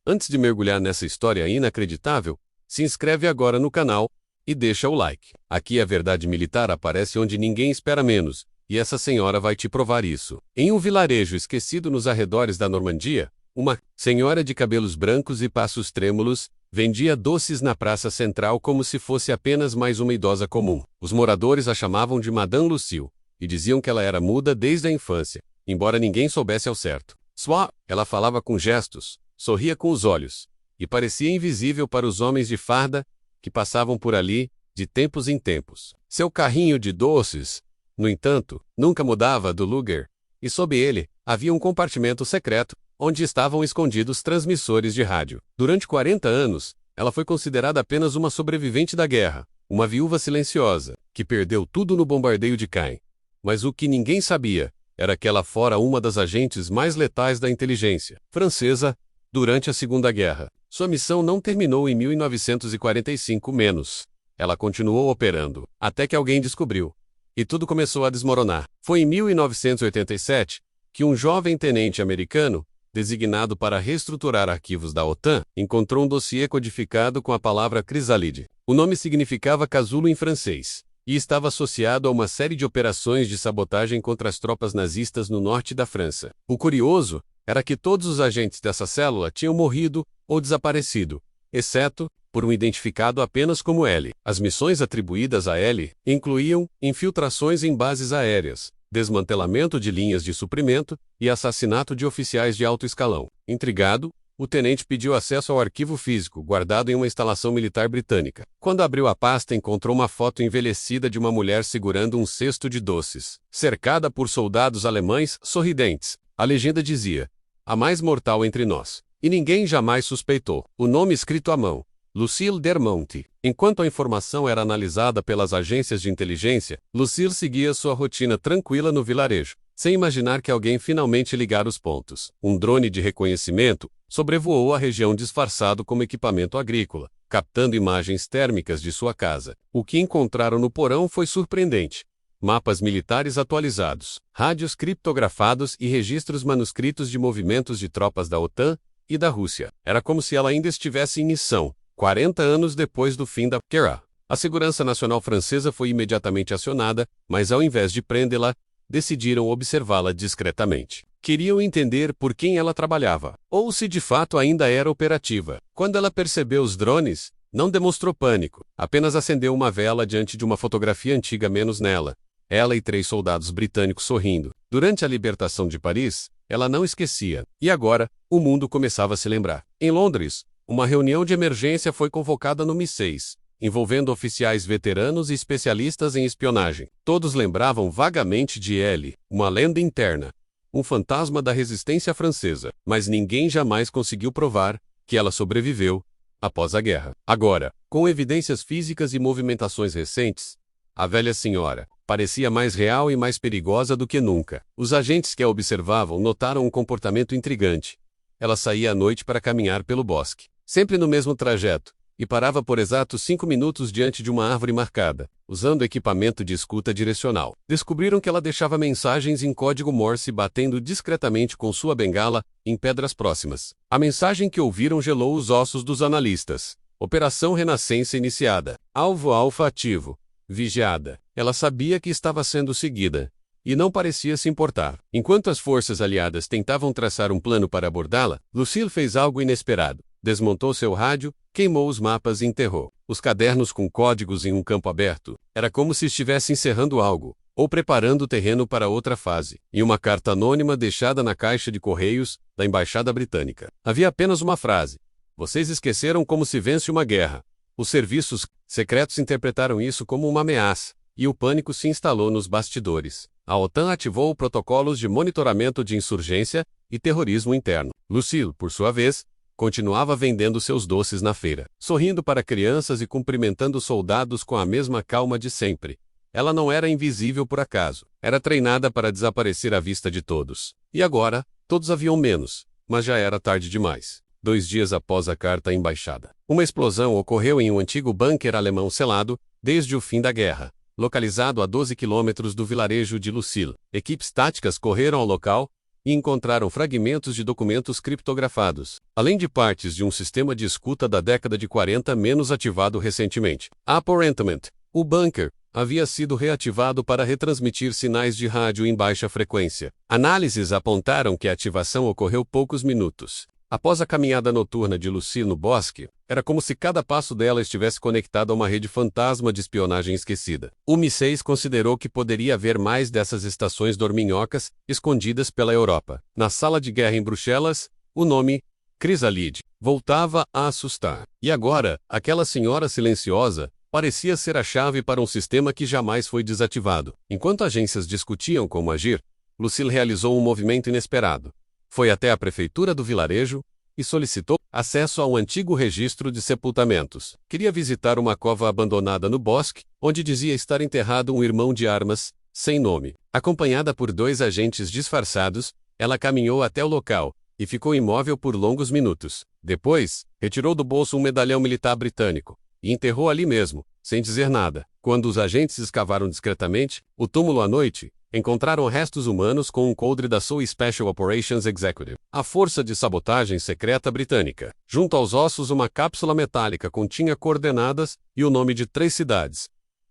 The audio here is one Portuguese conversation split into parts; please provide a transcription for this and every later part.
Antes de mergulhar nessa história inacreditável, se inscreve agora no canal e deixa o like. Aqui a verdade militar aparece onde ninguém espera menos, e essa senhora vai te provar isso. Em um vilarejo esquecido nos arredores da Normandia, uma senhora de cabelos brancos e passos trêmulos vendia doces na praça central como se fosse apenas mais uma idosa comum. Os moradores a chamavam de Madame Lucille e diziam que ela era muda desde a infância, embora ninguém soubesse ao certo. Ela falava com gestos, sorria com os olhos e parecia invisível para os homens de farda que passavam por ali de tempos em tempos. Seu carrinho de doces, no entanto, nunca mudava do lugar, e sob ele havia um compartimento secreto onde estavam escondidos transmissores de rádio. Durante 40 anos, ela foi considerada apenas uma sobrevivente da guerra, uma viúva silenciosa, que perdeu tudo no bombardeio de Caen. Mas o que ninguém sabia era que ela fora uma das agentes mais letais da inteligência francesa durante a Segunda Guerra. Sua missão não terminou em 1945 menos. Ela continuou operando, até que alguém descobriu. E tudo começou a desmoronar. Foi em 1987 que um jovem tenente americano, designado para reestruturar arquivos da OTAN, encontrou um dossiê codificado com a palavra crisálide. O nome significava casulo em francês, e estava associado a uma série de operações de sabotagem contra as tropas nazistas no norte da França. O curioso era que todos os agentes dessa célula tinham morrido ou desaparecido, exceto por um identificado apenas como L. As missões atribuídas a L incluíam infiltrações em bases aéreas, desmantelamento de linhas de suprimento e assassinato de oficiais de alto escalão. Intrigado, o tenente pediu acesso ao arquivo físico, guardado em uma instalação militar britânica. Quando abriu a pasta, encontrou uma foto envelhecida de uma mulher segurando um cesto de doces, cercada por soldados alemães sorridentes. A legenda dizia: "A mais mortal entre nós." E ninguém jamais suspeitou. O nome escrito à mão: Lucille Dermonte. Enquanto a informação era analisada pelas agências de inteligência, Lucille seguia sua rotina tranquila no vilarejo, sem imaginar que alguém finalmente ligara os pontos. Um drone de reconhecimento sobrevoou a região disfarçado como equipamento agrícola, captando imagens térmicas de sua casa. O que encontraram no porão foi surpreendente. Mapas militares atualizados, rádios criptografados e registros manuscritos de movimentos de tropas da OTAN e da Rússia. Era como se ela ainda estivesse em missão, 40 anos depois do fim da guerra. A Segurança Nacional Francesa foi imediatamente acionada, mas ao invés de prendê-la, decidiram observá-la discretamente. Queriam entender por quem ela trabalhava, ou se de fato ainda era operativa. Quando ela percebeu os drones, não demonstrou pânico, apenas acendeu uma vela diante de uma fotografia antiga menos nela. Ela e 3 soldados britânicos sorrindo. Durante a libertação de Paris, ela não esquecia. E agora, o mundo começava a se lembrar. Em Londres, uma reunião de emergência foi convocada no MI6, envolvendo oficiais veteranos e especialistas em espionagem. Todos lembravam vagamente de L, uma lenda interna, um fantasma da resistência francesa, mas ninguém jamais conseguiu provar que ela sobreviveu após a guerra. Agora, com evidências físicas e movimentações recentes, a velha senhora parecia mais real e mais perigosa do que nunca. Os agentes que a observavam notaram um comportamento intrigante. Ela saía à noite para caminhar pelo bosque, sempre no mesmo trajeto, e parava por exatos 5 minutos diante de uma árvore marcada, usando equipamento de escuta direcional. Descobriram que ela deixava mensagens em código Morse batendo discretamente com sua bengala em pedras próximas. A mensagem que ouviram gelou os ossos dos analistas. Operação Renascença iniciada. Alvo Alfa ativo. Vigiada. Ela sabia que estava sendo seguida, e não parecia se importar. Enquanto as forças aliadas tentavam traçar um plano para abordá-la, Lucille fez algo inesperado. Desmontou seu rádio, queimou os mapas e enterrou os cadernos com códigos em um campo aberto. Era como se estivesse encerrando algo, ou preparando o terreno para outra fase. E uma carta anônima deixada na caixa de correios da Embaixada Britânica. Havia apenas uma frase: "Vocês esqueceram como se vence uma guerra." Os serviços secretos interpretaram isso como uma ameaça, e o pânico se instalou nos bastidores. A OTAN ativou protocolos de monitoramento de insurgência e terrorismo interno. Lucille, por sua vez, continuava vendendo seus doces na feira, sorrindo para crianças e cumprimentando soldados com a mesma calma de sempre. Ela não era invisível por acaso. Era treinada para desaparecer à vista de todos. E agora, todos a viam menos, mas já era tarde demais. 2 dias após a carta à embaixada, uma explosão ocorreu em um antigo bunker alemão selado, desde o fim da guerra, localizado a 12 quilômetros do vilarejo de Lucille. Equipes táticas correram ao local e encontraram fragmentos de documentos criptografados, além de partes de um sistema de escuta da década de 40 menos ativado recentemente. Aparentemente, o bunker havia sido reativado para retransmitir sinais de rádio em baixa frequência. Análises apontaram que a ativação ocorreu poucos minutos após a caminhada noturna de Lucille no bosque. Era como se cada passo dela estivesse conectado a uma rede fantasma de espionagem esquecida. O MI6 considerou que poderia haver mais dessas estações dorminhocas escondidas pela Europa. Na sala de guerra em Bruxelas, o nome Chrysalide voltava a assustar. E agora, aquela senhora silenciosa parecia ser a chave para um sistema que jamais foi desativado. Enquanto agências discutiam como agir, Lucille realizou um movimento inesperado. Foi até a prefeitura do vilarejo e solicitou acesso a um antigo registro de sepultamentos. Queria visitar uma cova abandonada no bosque, onde dizia estar enterrado um irmão de armas, sem nome. Acompanhada por 2 agentes disfarçados, ela caminhou até o local e ficou imóvel por longos minutos. Depois, retirou do bolso um medalhão militar britânico e enterrou ali mesmo, sem dizer nada. Quando os agentes escavaram discretamente o túmulo à noite, encontraram restos humanos com um coldre da SOE Special Operations Executive, a força de sabotagem secreta britânica. Junto aos ossos, uma cápsula metálica continha coordenadas e o nome de 3 cidades: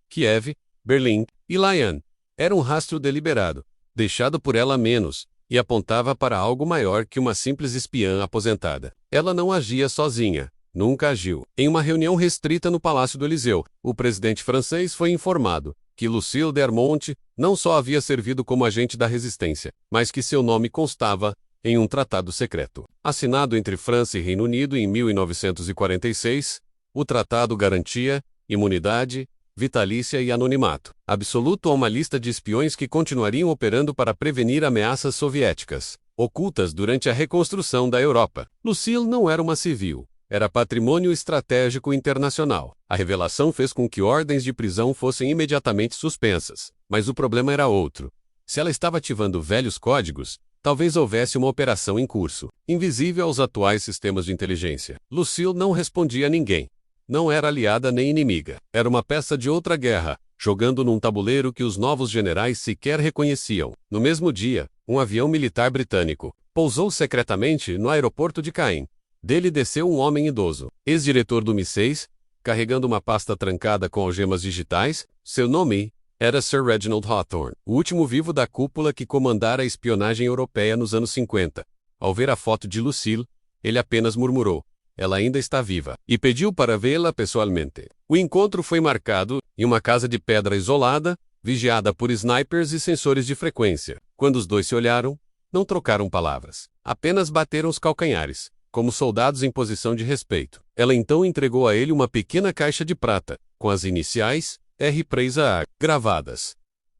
Kiev, Berlim e Lyon. Era um rastro deliberado, deixado por ela menos, e apontava para algo maior que uma simples espiã aposentada. Ela não agia sozinha. Nunca agiu. Em uma reunião restrita no Palácio do Eliseu, o presidente francês foi informado que Lucille d'Ermont não só havia servido como agente da resistência, mas que seu nome constava em um tratado secreto. Assinado entre França e Reino Unido em 1946, o tratado garantia imunidade vitalícia e anonimato absoluto a uma lista de espiões que continuariam operando para prevenir ameaças soviéticas, ocultas durante a reconstrução da Europa. Lucille não era uma civil. Era patrimônio estratégico internacional. A revelação fez com que ordens de prisão fossem imediatamente suspensas. Mas o problema era outro. Se ela estava ativando velhos códigos, talvez houvesse uma operação em curso, invisível aos atuais sistemas de inteligência. Lucille não respondia a ninguém. Não era aliada nem inimiga. Era uma peça de outra guerra, jogando num tabuleiro que os novos generais sequer reconheciam. No mesmo dia, um avião militar britânico pousou secretamente no aeroporto de Caen. Dele desceu um homem idoso, ex-diretor do MI6, carregando uma pasta trancada com algemas digitais. Seu nome era Sir Reginald Hawthorne, o último vivo da cúpula que comandara a espionagem europeia nos anos 50. Ao ver a foto de Lucille, ele apenas murmurou: "Ela ainda está viva", e pediu para vê-la pessoalmente. O encontro foi marcado em uma casa de pedra isolada, vigiada por snipers e sensores de frequência. Quando os dois se olharam, não trocaram palavras, apenas bateram os calcanhares, como soldados em posição de respeito. Ela então entregou a ele uma pequena caixa de prata, com as iniciais R3A gravadas.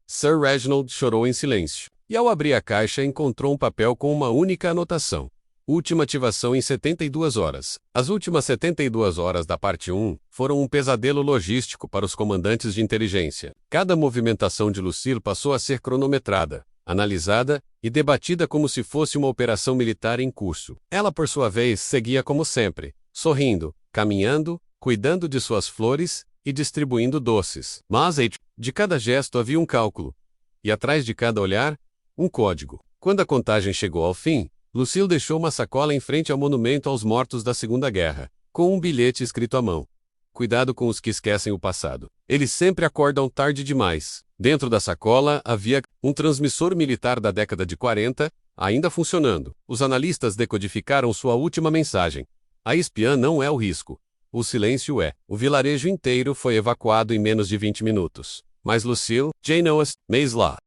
Sir Reginald chorou em silêncio, e ao abrir a caixa encontrou um papel com uma única anotação: última ativação em 72 horas. As últimas 72 horas da parte 1 foram um pesadelo logístico para os comandantes de inteligência. Cada movimentação de Lucille passou a ser cronometrada, analisada e debatida como se fosse uma operação militar em curso. Ela, por sua vez, seguia como sempre, sorrindo, caminhando, cuidando de suas flores e distribuindo doces. Mas de cada gesto havia um cálculo, e atrás de cada olhar, um código. Quando a contagem chegou ao fim, Lucille deixou uma sacola em frente ao monumento aos mortos da Segunda Guerra, com um bilhete escrito à mão: "Cuidado com os que esquecem o passado. Eles sempre acordam tarde demais." Dentro da sacola havia um transmissor militar da década de 40, ainda funcionando. Os analistas decodificaram sua última mensagem: "A espiã não é o risco. O silêncio é." O vilarejo inteiro foi evacuado em menos de 20 minutos. Mas Lucille, Jane Austen, Maisla.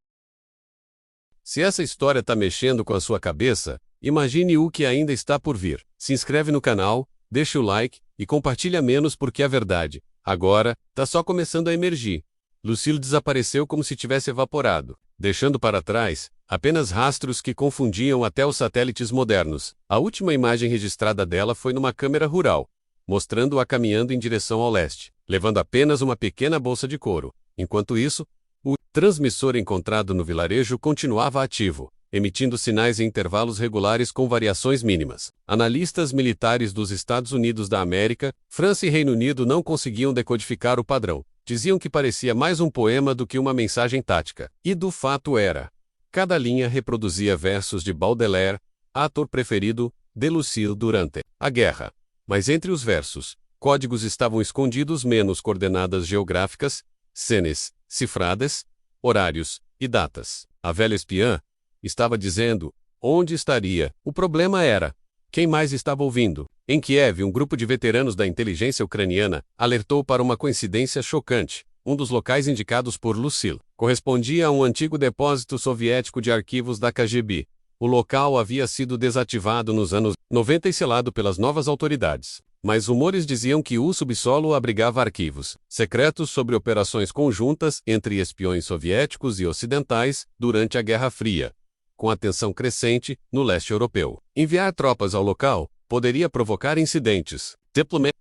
Se essa história está mexendo com a sua cabeça, imagine o que ainda está por vir. Se inscreve no canal, deixa o like e compartilha menos, porque a verdade, agora, está só começando a emergir. Lucille desapareceu como se tivesse evaporado, deixando para trás apenas rastros que confundiam até os satélites modernos. A última imagem registrada dela foi numa câmera rural, mostrando-a caminhando em direção ao leste, levando apenas uma pequena bolsa de couro. Enquanto isso, o transmissor encontrado no vilarejo continuava ativo, emitindo sinais em intervalos regulares com variações mínimas. Analistas militares dos Estados Unidos da América, França e Reino Unido não conseguiam decodificar o padrão. Diziam que parecia mais um poema do que uma mensagem tática. E do fato era. Cada linha reproduzia versos de Baudelaire, ator preferido de Lucille durante a guerra. Mas entre os versos, códigos estavam escondidos menos coordenadas geográficas, cenas cifradas, horários e datas. A velha espiã estava dizendo onde estaria. O problema era quem mais estava ouvindo. Em Kiev, um grupo de veteranos da inteligência ucraniana alertou para uma coincidência chocante. Um dos locais indicados por Lucille correspondia a um antigo depósito soviético de arquivos da KGB. O local havia sido desativado nos anos 90 e selado pelas novas autoridades. Mas rumores diziam que o subsolo abrigava arquivos secretos sobre operações conjuntas entre espiões soviéticos e ocidentais durante a Guerra Fria, com a tensão crescente no leste europeu. Enviar tropas ao local poderia provocar incidentes.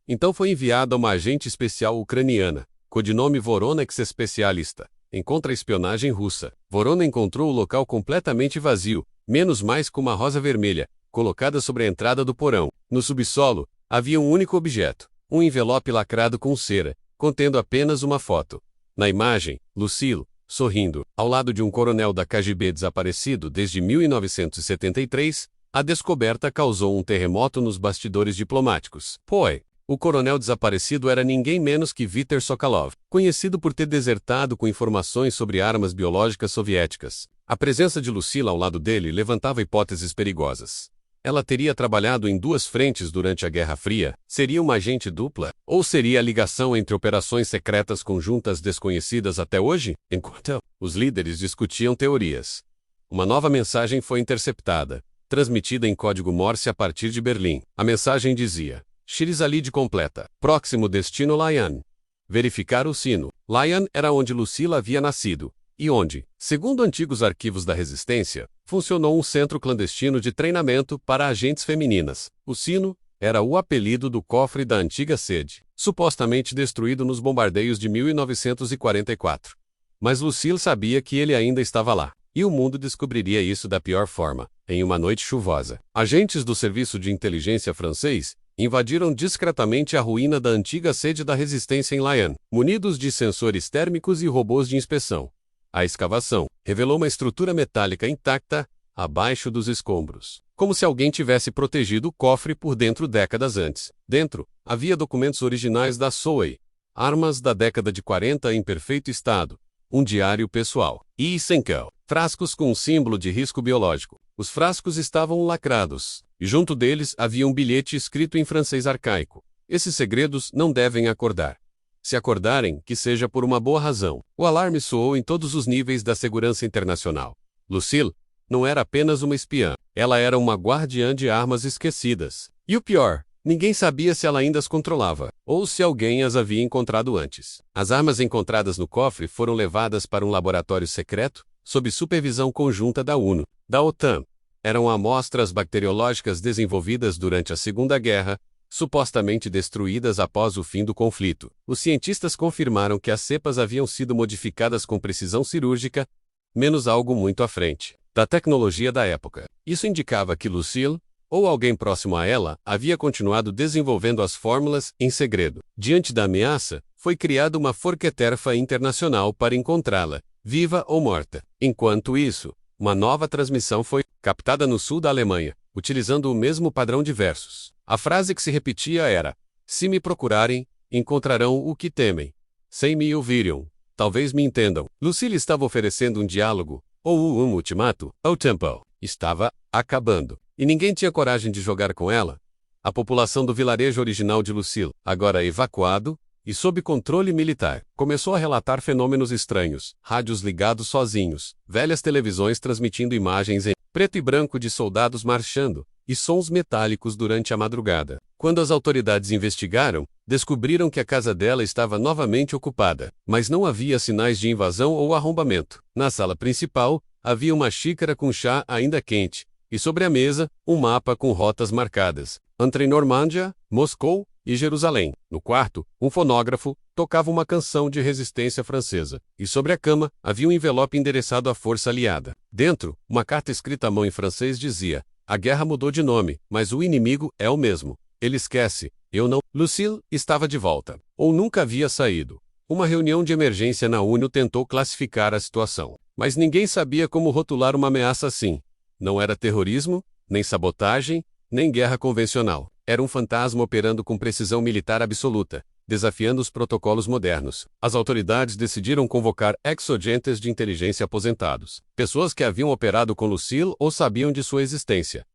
Então foi enviada uma agente especial ucraniana, codinome Voronex Especialista, em contra-espionagem russa. Vorona encontrou o local completamente vazio, menos mais com uma rosa vermelha, colocada sobre a entrada do porão. No subsolo, havia um único objeto, um envelope lacrado com cera, contendo apenas uma foto. Na imagem, Lucille, sorrindo, ao lado de um coronel da KGB desaparecido desde 1973, a descoberta causou um terremoto nos bastidores diplomáticos. O coronel desaparecido era ninguém menos que Viktor Sokolov, conhecido por ter desertado com informações sobre armas biológicas soviéticas. A presença de Lucille ao lado dele levantava hipóteses perigosas. Ela teria trabalhado em duas frentes durante a Guerra Fria? Seria uma agente dupla? Ou seria a ligação entre operações secretas conjuntas desconhecidas até hoje? Enquanto os líderes discutiam teorias, uma nova mensagem foi interceptada, transmitida em código Morse a partir de Berlim. A mensagem dizia: Shirizalid completa. Próximo destino Lyon. Verificar o sino. Lyon era onde Lucille havia nascido, e onde, segundo antigos arquivos da Resistência, funcionou um centro clandestino de treinamento para agentes femininas. O sino era o apelido do cofre da antiga sede, supostamente destruído nos bombardeios de 1944. Mas Lucille sabia que ele ainda estava lá, e o mundo descobriria isso da pior forma, em uma noite chuvosa. Agentes do serviço de inteligência francês invadiram discretamente a ruína da antiga sede da Resistência em Lyon, munidos de sensores térmicos e robôs de inspeção. A escavação revelou uma estrutura metálica intacta abaixo dos escombros, como se alguém tivesse protegido o cofre por dentro décadas antes. Dentro, havia documentos originais da Soei, armas da década de 40 em perfeito estado, um diário pessoal e Senkel, frascos com um símbolo de risco biológico. Os frascos estavam lacrados, e junto deles havia um bilhete escrito em francês arcaico. Esses segredos não devem acordar. Se acordarem, que seja por uma boa razão. O alarme soou em todos os níveis da segurança internacional. Lucille não era apenas uma espiã, ela era uma guardiã de armas esquecidas. E o pior, ninguém sabia se ela ainda as controlava, ou se alguém as havia encontrado antes. As armas encontradas no cofre foram levadas para um laboratório secreto, sob supervisão conjunta da ONU, da OTAN. Eram amostras bacteriológicas desenvolvidas durante a Segunda Guerra, supostamente destruídas após o fim do conflito. Os cientistas confirmaram que as cepas haviam sido modificadas com precisão cirúrgica, menos algo muito à frente da tecnologia da época. Isso indicava que Lucille, ou alguém próximo a ela, havia continuado desenvolvendo as fórmulas em segredo. Diante da ameaça, foi criada uma forqueterfa internacional para encontrá-la, viva ou morta. Enquanto isso, uma nova transmissão foi captada no sul da Alemanha, utilizando o mesmo padrão de versos. A frase que se repetia era: se me procurarem, encontrarão o que temem. Se me ouvirem, talvez me entendam. Lucille estava oferecendo um diálogo, ou um ultimato, ao tempo. Estava acabando, e ninguém tinha coragem de jogar com ela. A população do vilarejo original de Lucille, agora evacuado e sob controle militar, começou a relatar fenômenos estranhos, rádios ligados sozinhos, velhas televisões transmitindo imagens em preto e branco de soldados marchando, e sons metálicos durante a madrugada. Quando as autoridades investigaram, descobriram que a casa dela estava novamente ocupada, mas não havia sinais de invasão ou arrombamento. Na sala principal, havia uma xícara com chá ainda quente, e sobre a mesa, um mapa com rotas marcadas, entre Normândia, Moscou e Jerusalém. No quarto, um fonógrafo tocava uma canção de resistência francesa, e sobre a cama havia um envelope endereçado à força aliada. Dentro, uma carta escrita à mão em francês dizia: a guerra mudou de nome, mas o inimigo é o mesmo. Ele esquece, eu não. Lucille estava de volta, ou nunca havia saído, Uma reunião de emergência na ONU tentou classificar a situação. Mas ninguém sabia como rotular uma ameaça assim. Não era terrorismo, nem sabotagem, nem guerra convencional. Era um fantasma operando com precisão militar absoluta, desafiando os protocolos modernos. As autoridades decidiram convocar ex-agentes de inteligência aposentados, pessoas que haviam operado com Lucille ou sabiam de sua existência.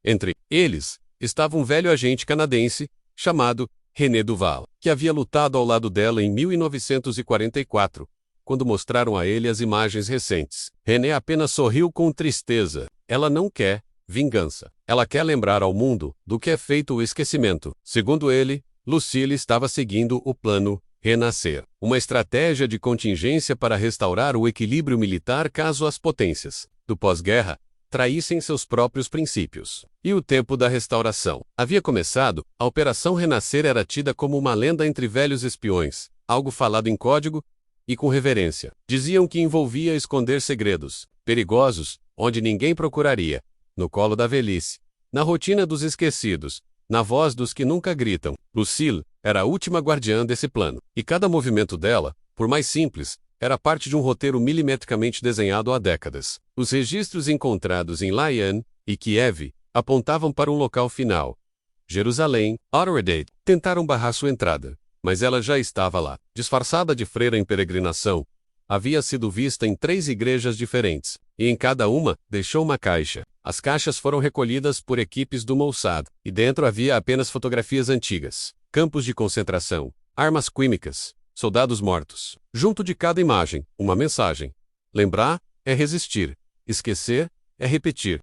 Entre eles, estava um velho agente canadense, chamado René Duval, que havia lutado ao lado dela em 1944, quando mostraram a ele as imagens recentes. René apenas sorriu com tristeza. Ela não quer vingança. Ela quer lembrar ao mundo do que é feito o esquecimento. Segundo ele, Lucille estava seguindo o plano Renascer, uma estratégia de contingência para restaurar o equilíbrio militar caso as potências do pós-guerra traíssem seus próprios princípios. E o tempo da restauração havia começado. A Operação Renascer era tida como uma lenda entre velhos espiões, algo falado em código e com reverência. Diziam que envolvia esconder segredos perigosos, onde ninguém procuraria, no colo da velhice, na rotina dos esquecidos, na voz dos que nunca gritam. Lucille era a última guardiã desse plano, e cada movimento dela, por mais simples, era parte de um roteiro milimetricamente desenhado há décadas. Os registros encontrados em Lyon e Kiev apontavam para um local final. Jerusalém, Autoredate, tentaram barrar sua entrada, mas ela já estava lá. Disfarçada de freira em peregrinação, havia sido vista em 3 igrejas diferentes, e em cada uma deixou uma caixa. As caixas foram recolhidas por equipes do Mossad, e dentro havia apenas fotografias antigas, campos de concentração, armas químicas, soldados mortos. Junto de cada imagem, uma mensagem. Lembrar é resistir. Esquecer é repetir.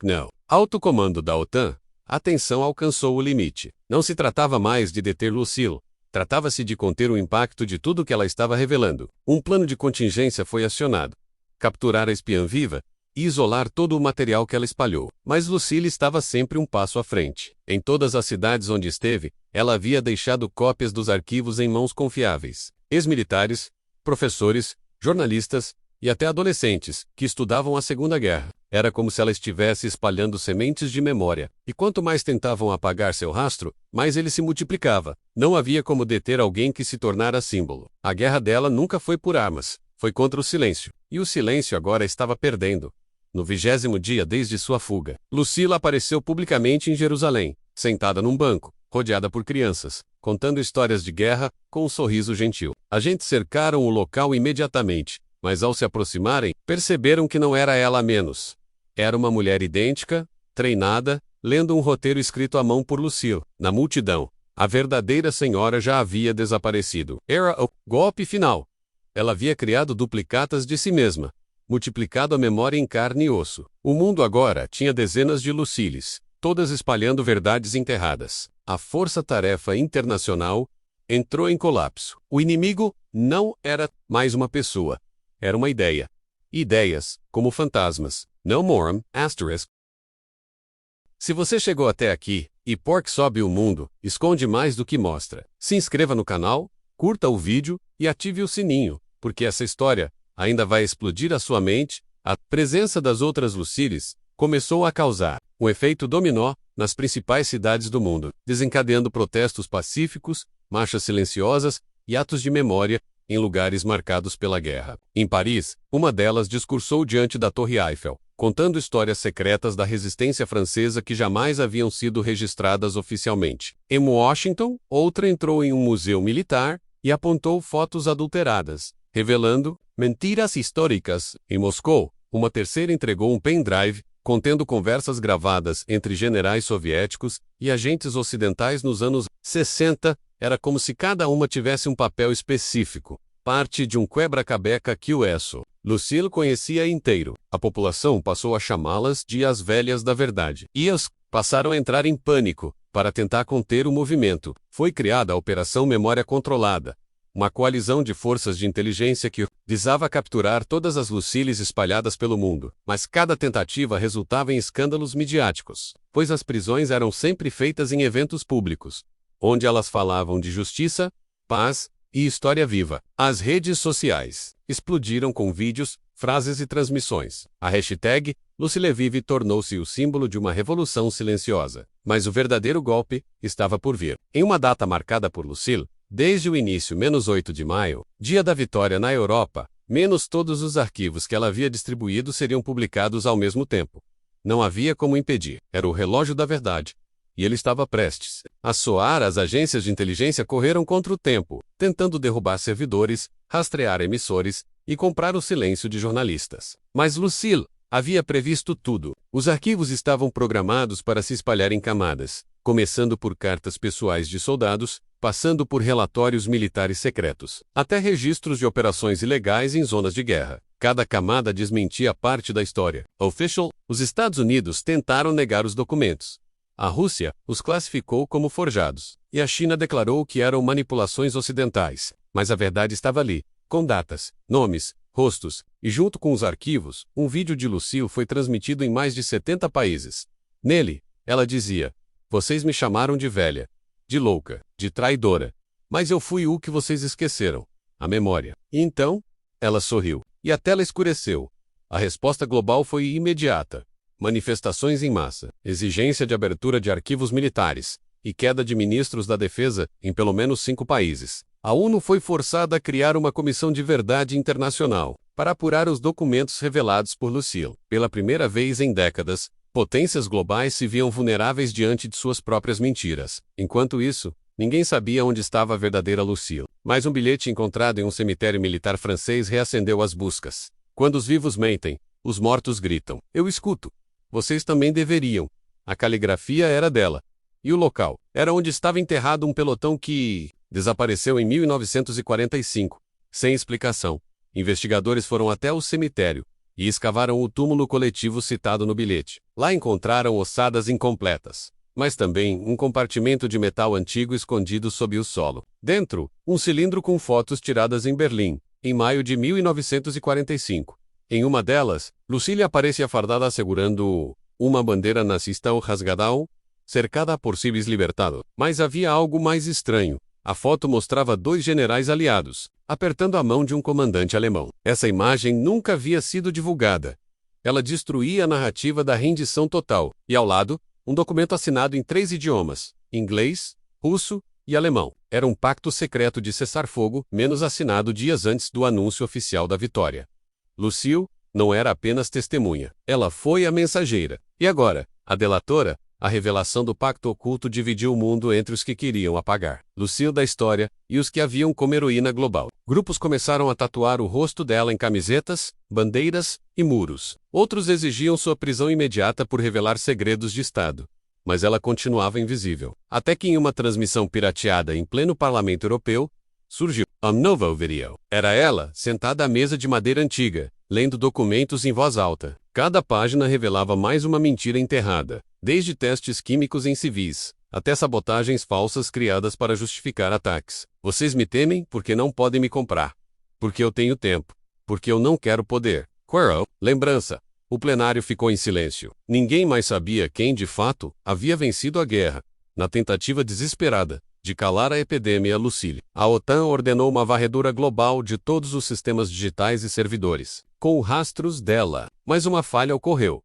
*No. Alto comando da OTAN. A tensão alcançou o limite. Não se tratava mais de deter Lucille. Tratava-se de conter o impacto de tudo que ela estava revelando. Um plano de contingência foi acionado. Capturar a espiã viva e isolar todo o material que ela espalhou. Mas Lucille estava sempre um passo à frente. Em todas as cidades onde esteve, ela havia deixado cópias dos arquivos em mãos confiáveis. Ex-militares, professores, jornalistas e até adolescentes que estudavam a Segunda Guerra. Era como se ela estivesse espalhando sementes de memória. E quanto mais tentavam apagar seu rastro, mais ele se multiplicava. Não havia como deter alguém que se tornara símbolo. A guerra dela nunca foi por armas. Foi contra o silêncio. E o silêncio agora estava perdendo. No 20º dia desde sua fuga, Lucille apareceu publicamente em Jerusalém, sentada num banco, rodeada por crianças, contando histórias de guerra, com um sorriso gentil. Agentes cercaram o local imediatamente, mas ao se aproximarem, perceberam que não era ela a menos. Era uma mulher idêntica, treinada, lendo um roteiro escrito à mão por Lucille. Na multidão, a verdadeira senhora já havia desaparecido. Era o golpe final. Ela havia criado duplicatas de si mesma, multiplicado a memória em carne e osso. O mundo agora tinha dezenas de Lucilles, todas espalhando verdades enterradas. A força-tarefa internacional entrou em colapso. O inimigo não era mais uma pessoa, era uma ideia. Ideias, como fantasmas. No more, ***. Se você chegou até aqui, e Pork sobe o mundo, esconde mais do que mostra. Se inscreva no canal, curta o vídeo e ative o sininho, porque essa história ainda vai explodir a sua mente. A presença das outras Lucilles começou a causar um efeito dominó nas principais cidades do mundo, desencadeando protestos pacíficos, marchas silenciosas e atos de memória em lugares marcados pela guerra. Em Paris, uma delas discursou diante da Torre Eiffel, contando histórias secretas da resistência francesa que jamais haviam sido registradas oficialmente. Em Washington, outra entrou em um museu militar e apontou fotos adulteradas, revelando mentiras históricas. Em Moscou, uma terceira entregou um pendrive contendo conversas gravadas entre generais soviéticos e agentes ocidentais nos anos 60. Era como se cada uma tivesse um papel específico, parte de um quebra-cabeça que o ESO. Lucille conhecia inteiro. A população passou a chamá-las de as velhas da verdade. E as passaram a entrar em pânico para tentar conter o movimento. Foi criada a Operação Memória Controlada, uma coalizão de forças de inteligência que visava capturar todas as Lucilles espalhadas pelo mundo. Mas cada tentativa resultava em escândalos midiáticos, pois as prisões eram sempre feitas em eventos públicos, onde elas falavam de justiça, paz e história viva. As redes sociais explodiram com vídeos, frases e transmissões. A hashtag #LucilleVive tornou-se o símbolo de uma revolução silenciosa. Mas o verdadeiro golpe estava por vir. Em uma data marcada por Lucille, Desde o início, -8 de maio, dia da vitória na Europa, menos todos os arquivos que ela havia distribuído seriam publicados ao mesmo tempo. Não havia como impedir. Era o relógio da verdade. E ele estava prestes a soar. As agências de inteligência correram contra o tempo, tentando derrubar servidores, rastrear emissores e comprar o silêncio de jornalistas. Mas Lucille havia previsto tudo. Os arquivos estavam programados para se espalhar em camadas, começando por cartas pessoais de soldados, passando por relatórios militares secretos, até registros de operações ilegais em zonas de guerra. Cada camada desmentia parte da história. Official, os Estados Unidos tentaram negar os documentos. A Rússia os classificou como forjados, e a China declarou que eram manipulações ocidentais. Mas a verdade estava ali, com datas, nomes, rostos, e junto com os arquivos, um vídeo de Lucille foi transmitido em mais de 70 países. Nele, ela dizia: "Vocês me chamaram de velha, de louca, de traidora. Mas eu fui o que vocês esqueceram, a memória." E então, ela sorriu, e a tela escureceu. A resposta global foi imediata. Manifestações em massa, exigência de abertura de arquivos militares, e queda de ministros da defesa em pelo menos 5 países. A ONU foi forçada a criar uma comissão de verdade internacional, para apurar os documentos revelados por Lucille. Pela primeira vez em décadas, potências globais se viam vulneráveis diante de suas próprias mentiras. Enquanto isso, ninguém sabia onde estava a verdadeira Lucille. Mas um bilhete encontrado em um cemitério militar francês reacendeu as buscas. Quando os vivos mentem, os mortos gritam. Eu escuto. Vocês também deveriam. A caligrafia era dela. E o local era onde estava enterrado um pelotão que desapareceu em 1945, sem explicação. Investigadores foram até o cemitério e escavaram o túmulo coletivo citado no bilhete. Lá encontraram ossadas incompletas, mas também um compartimento de metal antigo escondido sob o solo. Dentro, um cilindro com fotos tiradas em Berlim, em maio de 1945. Em uma delas, Lucille aparecia fardada segurando uma bandeira nazista rasgada, cercada por civis libertados. Mas havia algo mais estranho. A foto mostrava 2 generais aliados, apertando a mão de um comandante alemão. Essa imagem nunca havia sido divulgada. Ela destruía a narrativa da rendição total. E ao lado, um documento assinado em 3 idiomas: inglês, russo e alemão. Era um pacto secreto de cessar-fogo, menos assinado dias antes do anúncio oficial da vitória. Lucille não era apenas testemunha. Ela foi a mensageira. E agora, a delatora, a revelação do pacto oculto dividiu o mundo entre os que queriam apagar Lucille da história e os que a viam como heroína global. Grupos começaram a tatuar o rosto dela em camisetas, bandeiras e muros. Outros exigiam sua prisão imediata por revelar segredos de Estado. Mas ela continuava invisível. Até que em uma transmissão pirateada em pleno Parlamento Europeu, surgiu um novo vídeo. Era ela, sentada à mesa de madeira antiga, lendo documentos em voz alta. Cada página revelava mais uma mentira enterrada, desde testes químicos em civis, até sabotagens falsas criadas para justificar ataques. Vocês me temem porque não podem me comprar. Porque eu tenho tempo. Porque eu não quero poder. Quarrel, lembrança. O plenário ficou em silêncio. Ninguém mais sabia quem, de fato, havia vencido a guerra, na tentativa desesperada de calar a epidemia Lucille. A OTAN ordenou uma varredura global de todos os sistemas digitais e servidores, com rastros dela. Mas uma falha ocorreu.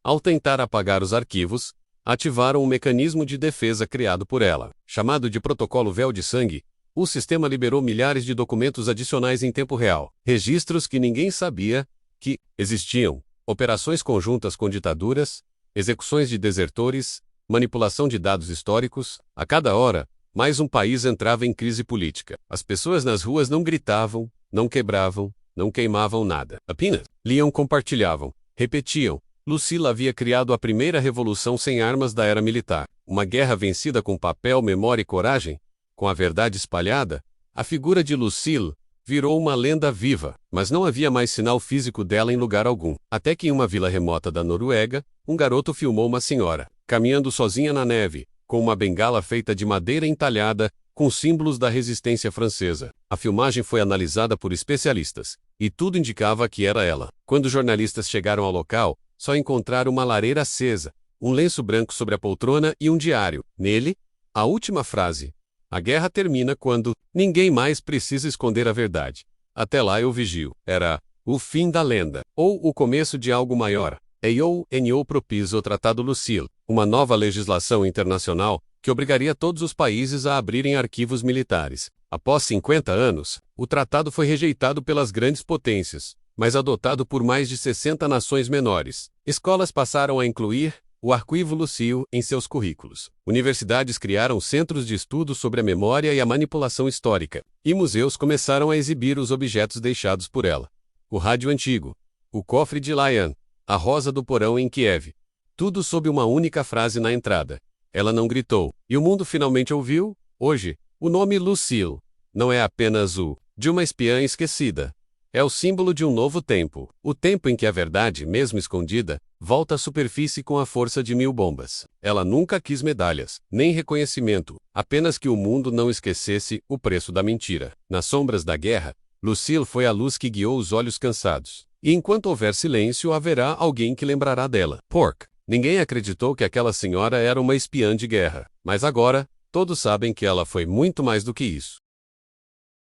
Ao tentar apagar os arquivos, ativaram um mecanismo de defesa criado por ela. Chamado de Protocolo Véu de Sangue, o sistema liberou milhares de documentos adicionais em tempo real. Registros que ninguém sabia que existiam. Operações conjuntas com ditaduras, execuções de desertores, manipulação de dados históricos. A cada hora, mais um país entrava em crise política. As pessoas nas ruas não gritavam, não quebravam, não queimavam nada. Apenas liam, compartilhavam, repetiam. Lucille havia criado a primeira revolução sem armas da era militar. Uma guerra vencida com papel, memória e coragem. Com a verdade espalhada, a figura de Lucille virou uma lenda viva, mas não havia mais sinal físico dela em lugar algum. Até que em uma vila remota da Noruega, um garoto filmou uma senhora, caminhando sozinha na neve, com uma bengala feita de madeira entalhada, com símbolos da resistência francesa. A filmagem foi analisada por especialistas, e tudo indicava que era ela. Quando jornalistas chegaram ao local, só encontraram uma lareira acesa, um lenço branco sobre a poltrona e um diário. Nele, a última frase: "A guerra termina quando ninguém mais precisa esconder a verdade. Até lá eu vigio." Era o fim da lenda, ou o começo de algo maior. A.O.N.O. propôs o Tratado Lucille, uma nova legislação internacional que obrigaria todos os países a abrirem arquivos militares. Após 50 anos, o tratado foi rejeitado pelas grandes potências, mas adotado por mais de 60 nações menores. Escolas passaram a incluir o Arquivo Lucille em seus currículos. Universidades criaram centros de estudo sobre a memória e a manipulação histórica, e museus começaram a exibir os objetos deixados por ela. O rádio antigo, o cofre de Lion, a rosa do porão em Kiev. Tudo sob uma única frase na entrada. Ela não gritou, e o mundo finalmente ouviu. Hoje, o nome Lucille não é apenas o de uma espiã esquecida. É o símbolo de um novo tempo. O tempo em que a verdade, mesmo escondida, volta à superfície com a força de 1000 bombas. Ela nunca quis medalhas, nem reconhecimento, apenas que o mundo não esquecesse o preço da mentira. Nas sombras da guerra, Lucille foi a luz que guiou os olhos cansados. E enquanto houver silêncio, haverá alguém que lembrará dela. Pork. Ninguém acreditou que aquela senhora era uma espiã de guerra. Mas agora, todos sabem que ela foi muito mais do que isso.